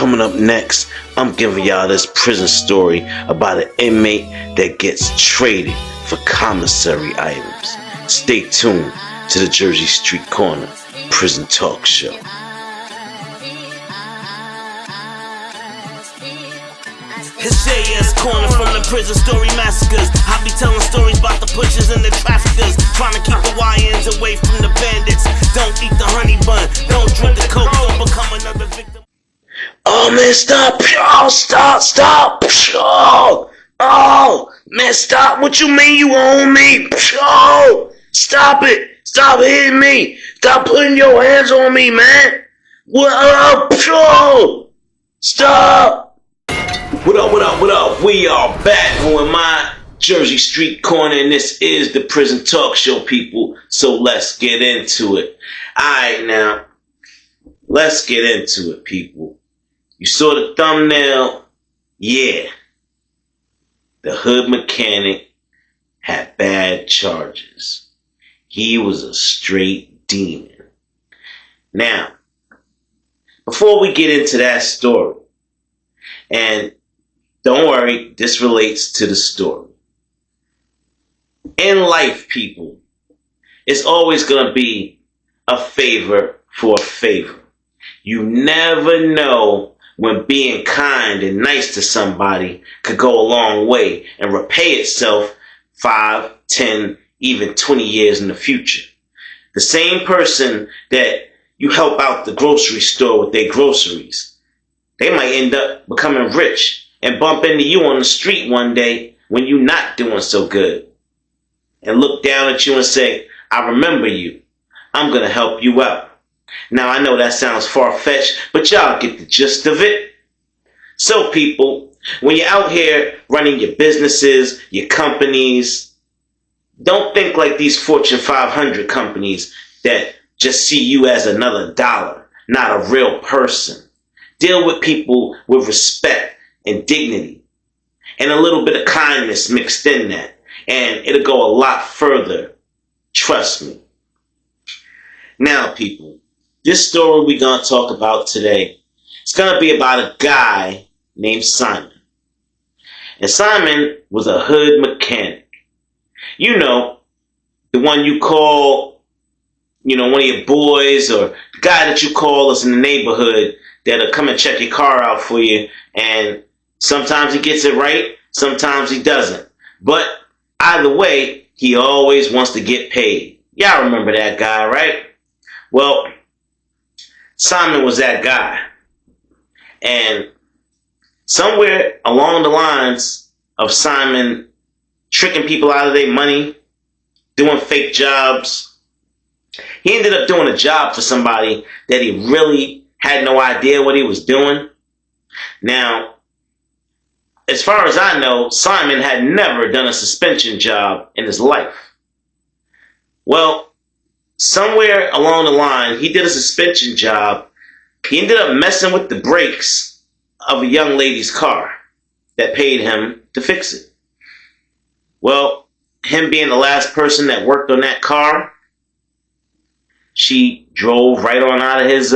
Coming up next, I'm giving y'all this prison story about an inmate that gets traded for commissary items. Stay tuned to the Jersey Street Corner Prison Talk Show. It's JS Corner from the prison story massacres. I be telling stories about the pushers and the traffickers, trying to keep the YNs away from the bandits. Don't eat the honey bun, don't drink the coke, don't become another victim. Oh man, stop! Oh, stop! Oh man, stop! What you mean you own me? Oh, stop it! Stop hitting me! Stop putting your hands on me, man! What up? Oh, stop! What up? We are back on my Jersey Street Corner, and this is the Prison Talk Show, people. So let's get into it. Alright, now, let's get into it, people. You saw the thumbnail? Yeah. The hood mechanic had bad charges. He was a straight demon. Now, before we get into that story, and don't worry, this relates to the story. In life, people, it's always going to be a favor for a favor. You never know when being kind and nice to somebody could go a long way and repay itself 5, 10, even 20 years in the future. The same person that you help out the grocery store with their groceries, they might end up becoming rich and bump into you on the street one day when you're not doing so good, and look down at you and say, I remember you. I'm going to help you out. Now, I know that sounds far-fetched, but y'all get the gist of it. So, people, when you're out here running your businesses, your companies, don't think like these Fortune 500 companies that just see you as another dollar, not a real person. Deal with people with respect and dignity, and a little bit of kindness mixed in that, and it'll go a lot further. Trust me. Now, people, this story we're going to talk about today, it's going to be about a guy named Simon. And Simon was a hood mechanic. You know, the one you call, one of your boys, or the guy that you call us in the neighborhood that'll come and check your car out for you, and sometimes he gets it right, sometimes he doesn't. But either way, he always wants to get paid. Y'all remember that guy, right? Well, Simon was that guy. And somewhere along the lines of Simon tricking people out of their money, doing fake jobs, he ended up doing a job for somebody that he really had no idea what he was doing. Now, as far as I know, Simon had never done a suspension job in his life. Well, somewhere along the line, he did a suspension job. He ended up messing with the brakes of a young lady's car that paid him to fix it. Well, him being the last person that worked on that car, she drove right on out of his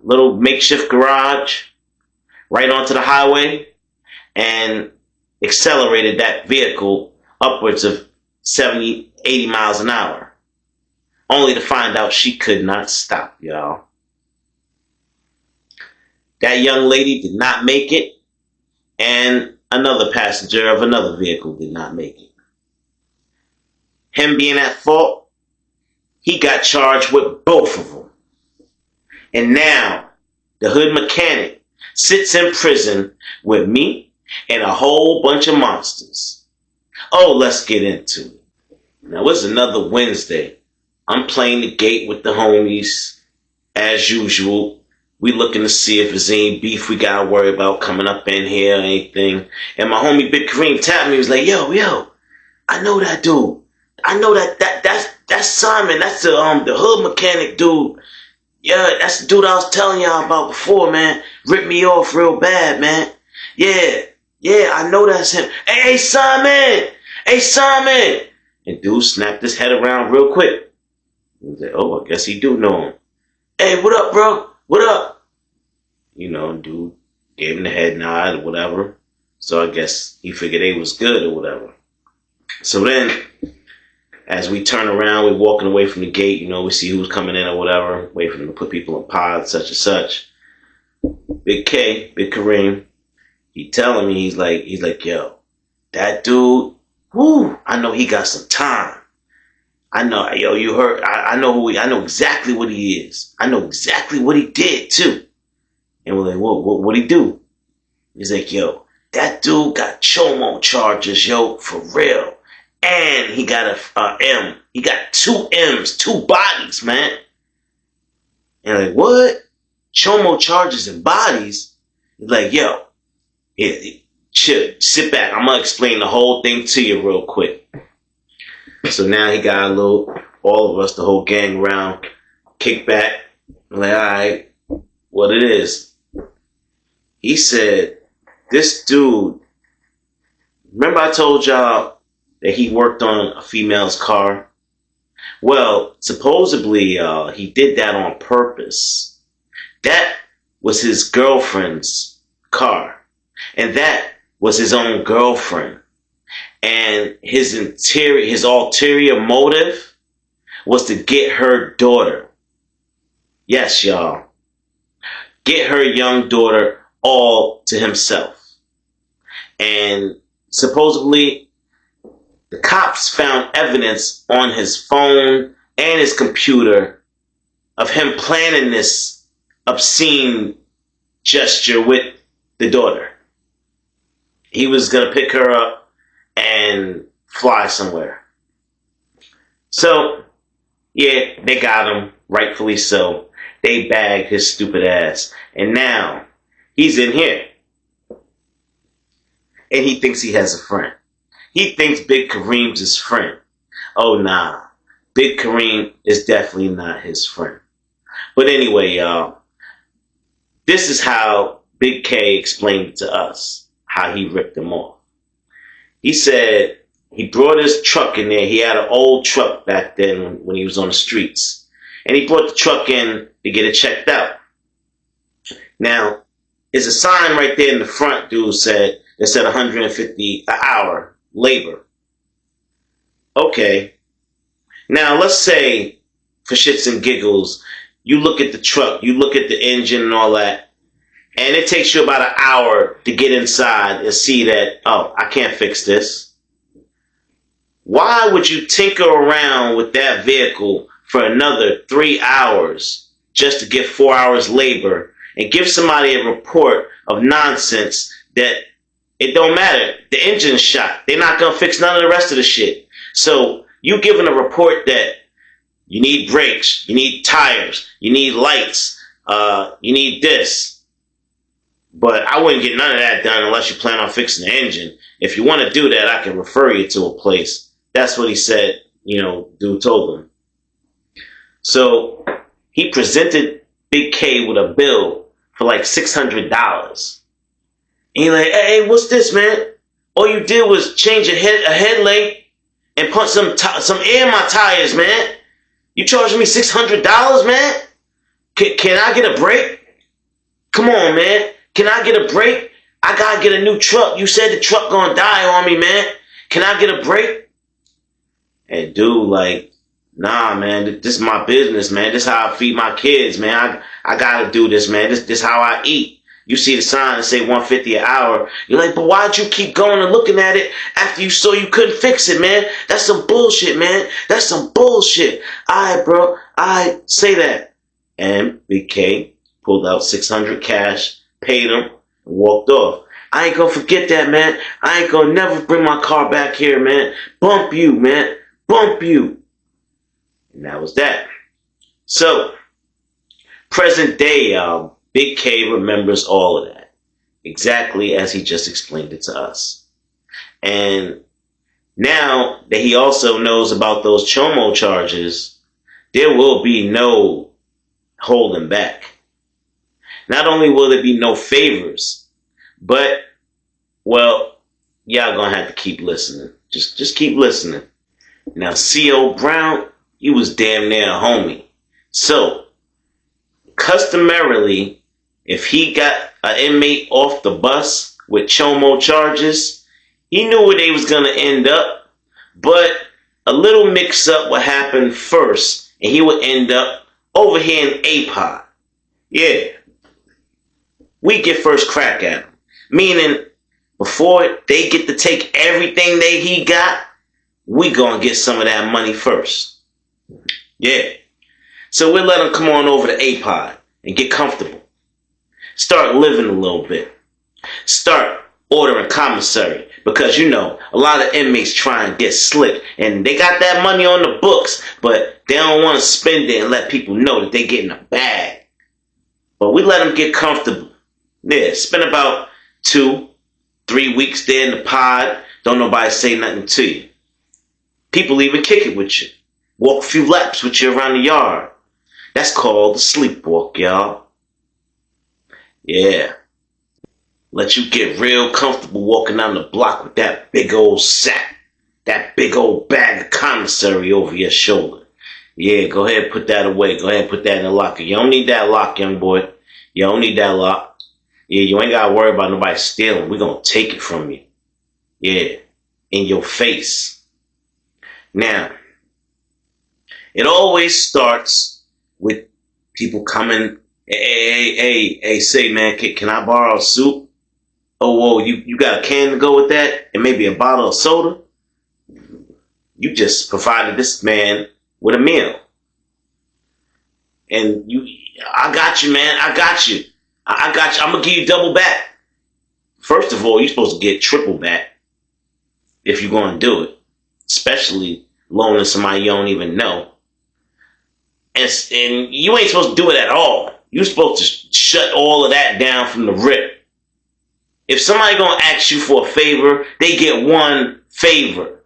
little makeshift garage, right onto the highway, and accelerated that vehicle upwards of 70, 80 miles an hour, only to find out she could not stop, y'all. That young lady did not make it, and another passenger of another vehicle did not make it. Him being at fault, he got charged with both of them. And now, the hood mechanic sits in prison with me and a whole bunch of monsters. Oh, let's get into it. Now, it's another Wednesday. I'm playing the gate with the homies. As usual, we looking to see if there's any beef we gotta worry about coming up in here or anything. And my homie Big Kareem tapped me. He was like, yo, I know that dude. I know that's Simon. That's the hood mechanic dude. Yeah, that's the dude I was telling y'all about before, man. Ripped me off real bad, man. Yeah, I know that's him. Hey, Simon! And dude snapped his head around real quick. He was like, oh, I guess he do know him. Hey, what up, bro? What up? Dude gave him the head nod or whatever. So I guess he figured they was good or whatever. So then, as we turn around, we're walking away from the gate, we see who's coming in or whatever, wait for them to put people in pods, such and such. Big Kareem, he telling me, he's like, yo, that dude, whoo, I know he got some time. I know, yo, you heard, I know exactly what he is. I know exactly what he did too. And we're like, what'd he do? He's like, yo, that dude got Chomo charges, yo, for real. And he got a M. He got 2 M's, 2 bodies, man. And like, what? Chomo charges and bodies? He's like, yo, chill, sit back. I'm going to explain the whole thing to you real quick. So now he got all of us, the whole gang around, kick back. I'm like, all right, what it is. He said, this dude, remember I told y'all that he worked on a female's car? Well, supposedly he did that on purpose. That was his girlfriend's car. And that was his own girlfriend. And his ulterior motive was to get her daughter. Yes, y'all. Get her young daughter all to himself. And supposedly, the cops found evidence on his phone and his computer of him planning this obscene gesture with the daughter. He was going to pick her up and fly somewhere. So, yeah, they got him, rightfully so. They bagged his stupid ass. And now, he's in here. And he thinks he has a friend. He thinks Big Kareem's his friend. Oh, nah. Big Kareem is definitely not his friend. But anyway, y'all, this is how Big K explained it to us, how he ripped him off. He said he brought his truck in there. He had an old truck back then when he was on the streets. And he brought the truck in to get it checked out. Now, there's a sign right there in the front, dude, that said $150 an hour labor. Okay. Now, let's say, for shits and giggles, you look at the truck, you look at the engine and all that, and it takes you about an hour to get inside and see that, oh, I can't fix this. Why would you tinker around with that vehicle for another 3 hours just to get 4 hours labor and give somebody a report of nonsense that it don't matter? The engine's shot. They're not going to fix none of the rest of the shit. So you giving a report that you need brakes, you need tires, you need lights, you need this. But I wouldn't get none of that done unless you plan on fixing the engine. If you want to do that, I can refer you to a place. That's what he said, dude told him. So he presented Big K with a bill for like $600. And he's like, hey, what's this, man? All you did was change a headlight and put some air in my tires, man. You charging me $600, man? Can I get a break? Come on, man. Can I get a break? I gotta get a new truck. You said the truck gonna die on me, man. Can I get a break? And dude, like, nah, man, this is my business, man. This is how I feed my kids, man. I gotta do this, man. This is how I eat. You see the sign that say $150 an hour. You're like, but why'd you keep going and looking at it after you saw you couldn't fix it, man? That's some bullshit, man. That's some bullshit. All right, bro. I say that. And Big K pulled out $600 cash, paid him, and walked off. I ain't gonna forget that, man. I ain't gonna never bring my car back here, man. Bump you, man. Bump you. And that was that. So, present day, y'all. Big K remembers all of that, exactly as he just explained it to us. And now that he also knows about those Chomo charges, there will be no holding back. Not only will there be no favors, but, well, y'all gonna have to keep listening. Just keep listening. Now, C.O. Brown, he was damn near a homie. So, customarily, If he got an inmate off the bus with Chomo charges, he knew where they was going to end up. But a little mix-up would happen first, and he would end up over here in A-Pod. Yeah. We get first crack at him. Meaning, before they get to take everything he got, we gonna get some of that money first. Yeah. So we'll let him come on over to A-Pod and get comfortable. Start living a little bit. Start ordering commissary. Because, you know, a lot of inmates try and get slick. And they got that money on the books, but they don't want to spend it and let people know that they getting a bag. But we let them get comfortable. Yeah, spend about 2-3 weeks there in the pod. Don't nobody say nothing to you. People even kick it with you. Walk a few laps with you around the yard. That's called the sleepwalk, y'all. Yeah. Let you get real comfortable walking down the block with that big old sack. That big old bag of commissary over your shoulder. Yeah, go ahead and put that away. Go ahead and put that in the locker. You don't need that lock, young boy. You don't need that lock. Yeah, you ain't got to worry about nobody stealing. We're going to take it from you. Yeah, in your face. Now, it always starts with people coming, hey, say, man, can I borrow soup? Oh, whoa, you got a can to go with that? And maybe a bottle of soda? You just provided this man with a meal. And I got you, man. I got you. I got you. I'm going to give you double back. First of all, you're supposed to get triple back if you're going to do it. Especially loaning somebody you don't even know. And you ain't supposed to do it at all. You're supposed to shut all of that down from the rip. If somebody going to ask you for a favor, they get one favor.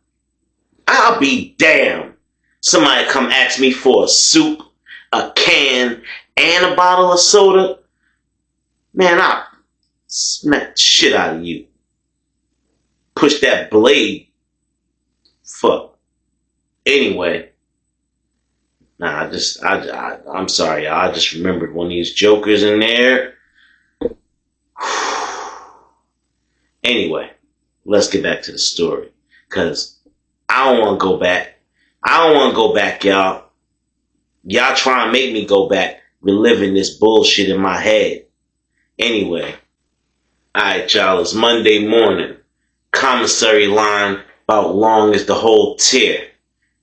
I'll be damned. Somebody come ask me for a soup, a can, and a bottle of soda. Man, I'll smack the shit out of you. Push that blade. Fuck. Anyway. Nah, I'm sorry, y'all. I just remembered one of these jokers in there. Anyway, let's get back to the story. Because I don't want to go back. I don't want to go back, y'all. Y'all trying to make me go back, reliving this bullshit in my head. Anyway. Alright, y'all. It's Monday morning. Commissary line about long as the whole tier.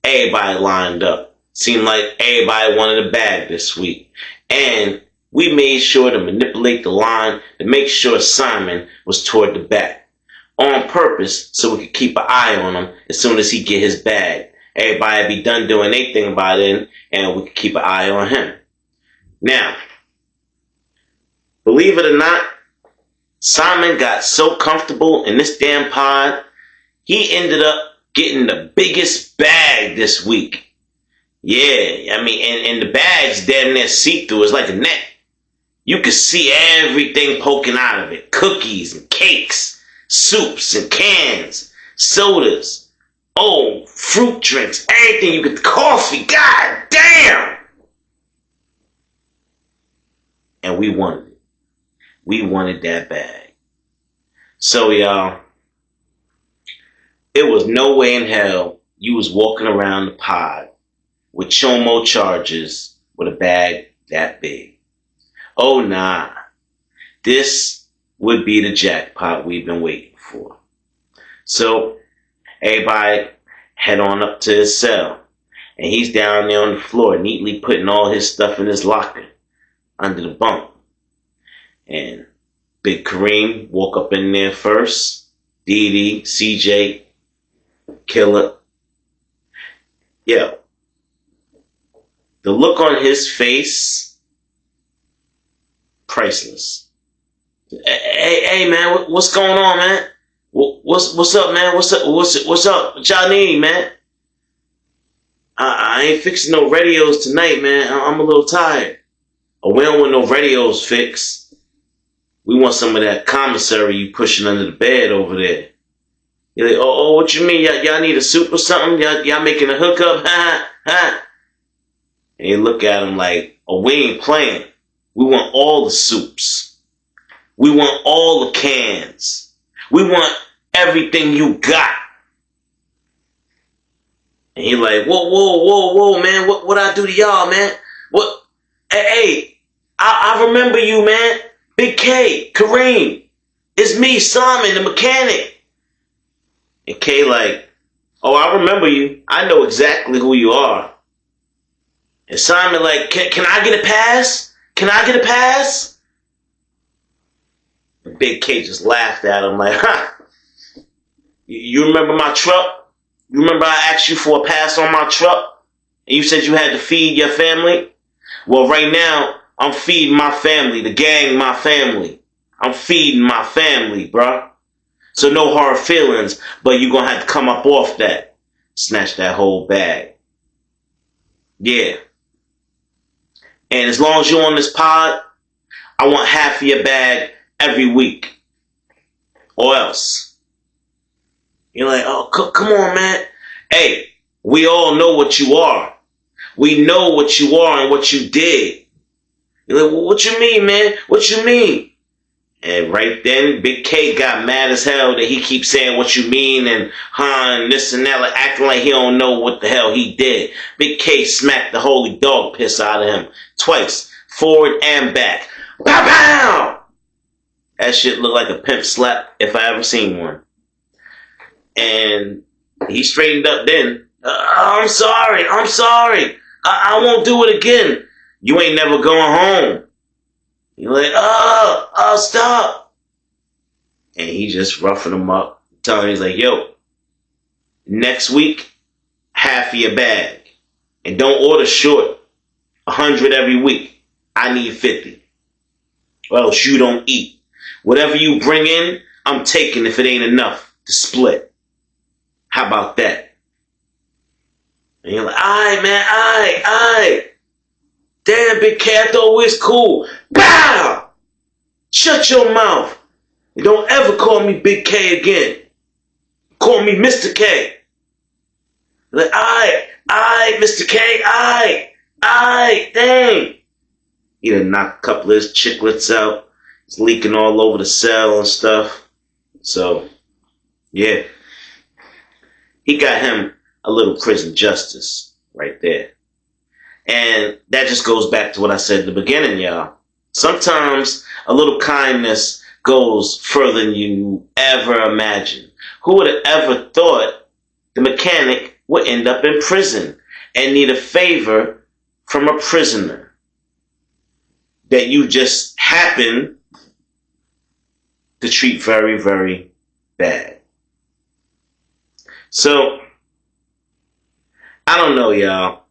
Everybody lined up. Seemed like everybody wanted a bag this week. And we made sure to manipulate the line to make sure Simon was toward the back. On purpose, so we could keep an eye on him as soon as he get his bag. Everybody be done doing their thing about it, and we could keep an eye on him. Now, believe it or not, Simon got so comfortable in this damn pod, he ended up getting the biggest bag this week. Yeah, I mean, and the bag's damn near see-through. It's like a net. You could see everything poking out of it. Cookies and cakes, soups and cans, sodas, fruit drinks, everything you could, coffee, god damn! And we wanted it. We wanted that bag. So, y'all, it was no way in hell you was walking around the pod with Chomo charges with a bag that big. Oh, nah. This would be the jackpot we've been waiting for. So, everybody head on up to his cell. And he's down there on the floor, neatly putting all his stuff in his locker under the bunk. And Big Kareem woke up in there first. Dee Dee, CJ, Killer. Yo. The look on his face, priceless. Hey, man, what's going on, man? What's up, man? What's up? What y'all need, man? I ain't fixing no radios tonight, man. I'm a little tired. Oh, we don't want no radios fixed. We want some of that commissary you pushing under the bed over there. You're like, oh, what you mean? Y'all need a soup or something? Y'all making a hookup? Ha. And you look at him like, oh, we ain't playing. We want all the soups. We want all the cans. We want everything you got. And he like, whoa, man. What I do to y'all, man? What? Hey, I remember you, man. Big K, Kareem. It's me, Simon, the mechanic. And K like, oh, I remember you. I know exactly who you are. And Simon like, can I get a pass? Can I get a pass? And Big K just laughed at him like, you remember my truck? You remember I asked you for a pass on my truck? And you said you had to feed your family? Well, right now, I'm feeding my family, the gang, my family. I'm feeding my family, bruh. So no hard feelings, but you're gonna have to come up off that. Snatch that whole bag. Yeah. And as long as you're on this pod, I want half of your bag every week. Or else. You're like, oh, come on, man. Hey, we all know what you are. We know what you are and what you did. You're like, well, what you mean, man? What you mean? And right then, Big K got mad as hell that he keeps saying what you mean and this and that, like acting like he don't know what the hell he did. Big K smacked the holy dog piss out of him twice, forward and back. Pow pow! That shit looked like a pimp slap if I ever seen one. And he straightened up then. I'm sorry. I won't do it again. You ain't never going home. You're like, stop. And he just roughing him up, telling him, he's like, yo, next week, half of your bag. And don't order short. 100 every week. I need 50. Or else you don't eat. Whatever you bring in, I'm taking if it ain't enough to split. How about that? And you're like, alright, man, alright. Damn, Big K, I thought we was cool. Pow! Shut your mouth. And don't ever call me Big K again. Call me Mr. K. Like, alright, Mr. K, alright, dang. He done knocked a couple of his chiclets out. It's leaking all over the cell and stuff. So, yeah. He got him a little prison justice right there. And that just goes back to what I said at the beginning, y'all. Sometimes a little kindness goes further than you ever imagined. Who would have ever thought the mechanic would end up in prison and need a favor from a prisoner that you just happen to treat very, very bad? So, I don't know, y'all.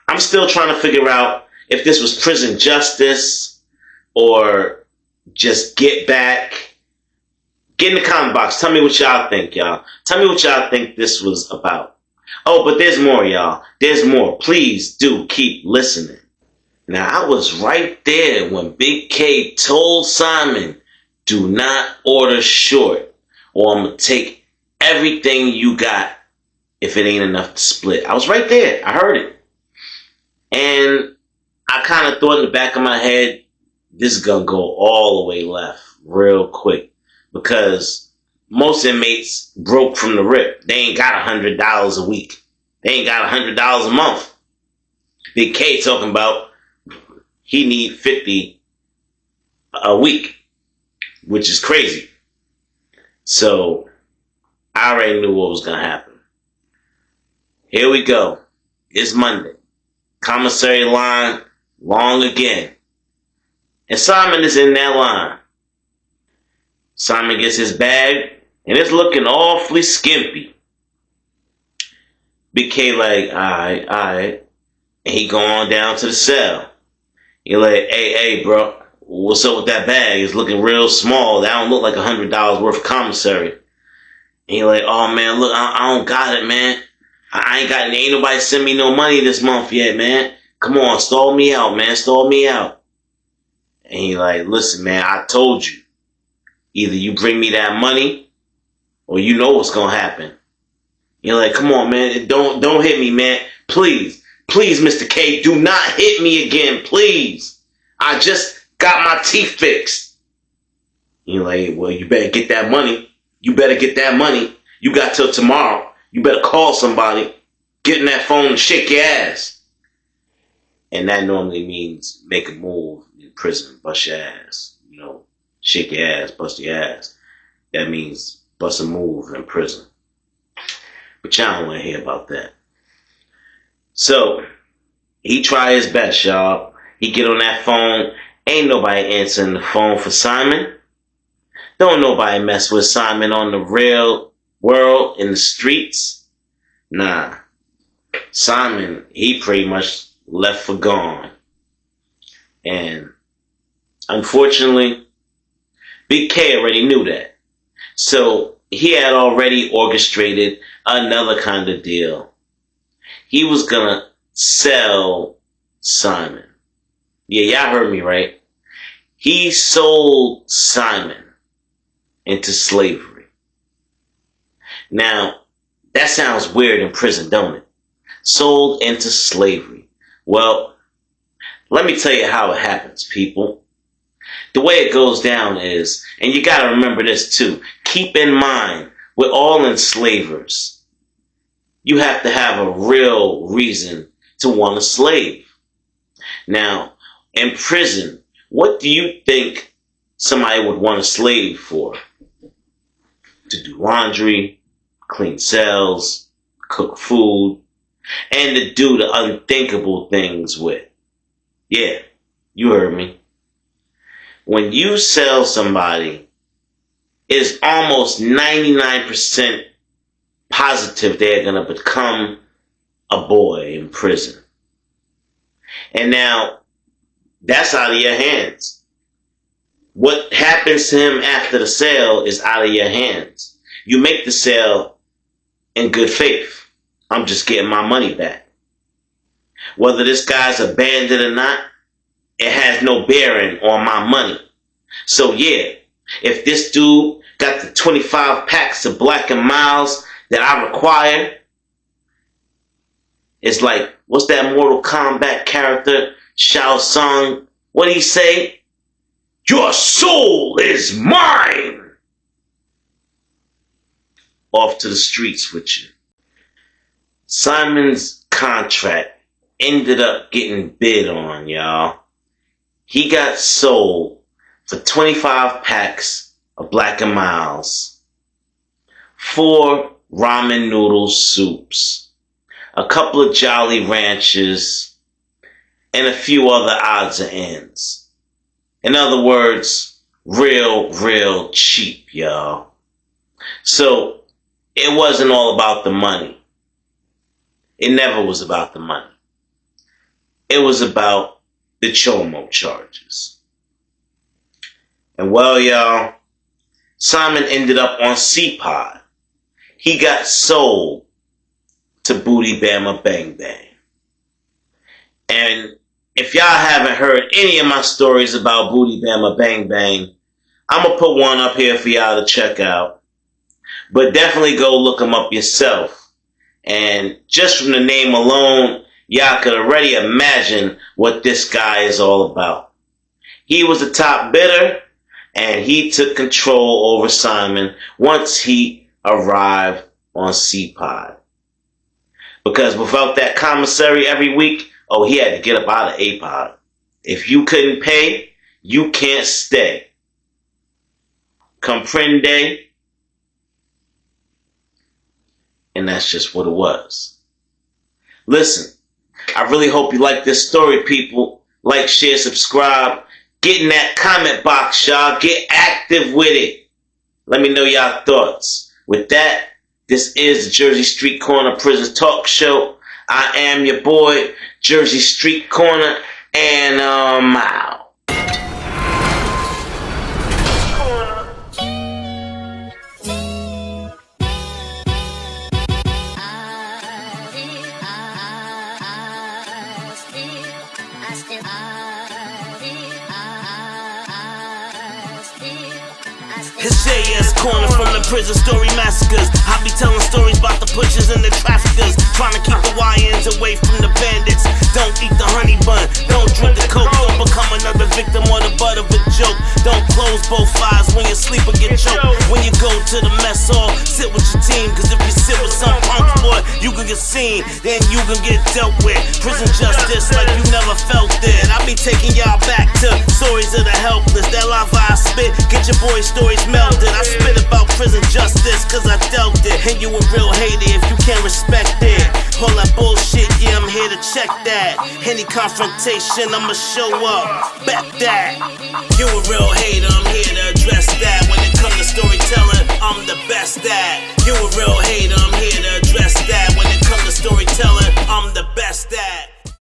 I'm still trying to figure out if this was prison justice or just get back. Get in the comment box. Tell me what y'all think, y'all. Tell me what y'all think this was about. Oh, but there's more, y'all. There's more. Please do keep listening. Now, I was right there when Big K told Simon, do not order short or I'm going to take everything you got if it ain't enough to split. I was right there. I heard it. And I kind of thought in the back of my head, this is going to go all the way left real quick. Because most inmates broke from the rip. They ain't got $100 a week. They ain't got $100 a month. Big K talking about he need 50 a week, which is crazy. So I already knew what was going to happen. Here we go. It's Monday. Commissary line, long again. And Simon is in that line. Simon gets his bag, and it's looking awfully skimpy. Big K like, alright. And he go on down to the cell. He like, hey, bro, what's up with that bag? It's looking real small. That don't look like $100 worth of commissary. And he like, oh man, look, I don't got it, man. Ain't nobody send me no money this month yet, man. Come on, stall me out, man. Stall me out. And he like, listen, man, I told you. Either you bring me that money or you know what's going to happen. You're like, come on, man. Don't hit me, man. Please, Mr. K, do not hit me again, please. I just got my teeth fixed. You're like, well, you better get that money. You better get that money. You got till tomorrow. You better call somebody. Get in that phone and shake your ass. And that normally means make a move in prison, bust your ass. You know, shake your ass, bust your ass. That means bust a move in prison. But y'all don't want to hear about that. So, he try his best, y'all. He get on that phone. Ain't nobody answering the phone for Simon. Don't nobody mess with Simon on the real world in the streets. Nah. Simon, he pretty much left for gone. And unfortunately, Big K already knew that. So he had already orchestrated another kind of deal. He was gonna sell Simon. Yeah, y'all heard me right. He sold Simon into slavery. Now, that sounds weird in prison, don't it? Sold into slavery. Well, let me tell you how it happens, people. The way it goes down is, and you gotta remember this too, keep in mind, with all enslavers, you have to have a real reason to want a slave. Now, in prison, what do you think somebody would want a slave for? To do laundry, clean cells, cook food, and to do the unthinkable things with. Yeah, you heard me. When you sell somebody, it's almost 99% positive they're going to become a boy in prison. And now, that's out of your hands. What happens to him after the sale is out of your hands. You make the sale in good faith. I'm just getting my money back. Whether this guy's a bandit or not, it has no bearing on my money. So yeah, if this dude got the 25 packs of Black and Miles that I require, it's like, what's that Mortal Kombat character, Shao Tsung? What'd he say? Your soul is mine! Off to the streets with you. Simon's contract ended up getting bid on, y'all. He got sold for 25 packs of Black and Miles, 4 ramen noodle soups, a couple of Jolly Ranchers, and a few other odds and ends. In other words, real cheap, y'all. So, it wasn't all about the money. It never was about the money. It was about the Chomo charges. And well, y'all, Simon ended up on C-Pod. He got sold to Booty Bama Bang Bang. And if y'all haven't heard any of my stories about Booty Bama Bang Bang, I'm going to put one up here for y'all to check out. But definitely go look them up yourself. And just from the name alone, y'all could already imagine what this guy is all about. He was the top bidder, and he took control over Simon once he arrived on C-Pod. Because without that commissary every week, oh, he had to get up out of A-Pod. If you couldn't pay, you can't stay. Comprende? And that's just what it was. Listen, I really hope you like this story, people. Like, share, subscribe. Get in that comment box, y'all. Get active with it. Let me know y'all thoughts. With that, this is the Jersey Street Corner Prison Talk Show. I am your boy, Jersey Street Corner, and I'm out. It's JS Corner from the prison story massacres. I be telling stories about the pushers and the traffickers, trying to keep the YNs away from the bandits. Don't eat the honey bun, don't drink the coke, don't become another victim or the butt of a joke. Don't close both eyes when you sleep or get choked. When you go to the mess hall, sit with your team, cause if you sit with some punk boy, you can get seen, then you can get dealt with. Prison justice like you never felt it. I be taking y'all back to stories of the helpless. That lava I spit, get your boys' stories melted. I spit about prison justice cause I dealt it. And you a real hater if you can't respect it. All that bullshit, yeah, I'm here to check that. Any confrontation, I'ma show up. Bet that. You a real hater, I'm here to address that. When it comes to storytelling, I'm the best at. You a real hater, I'm here to address that. When it comes to storytelling, I'm the best at.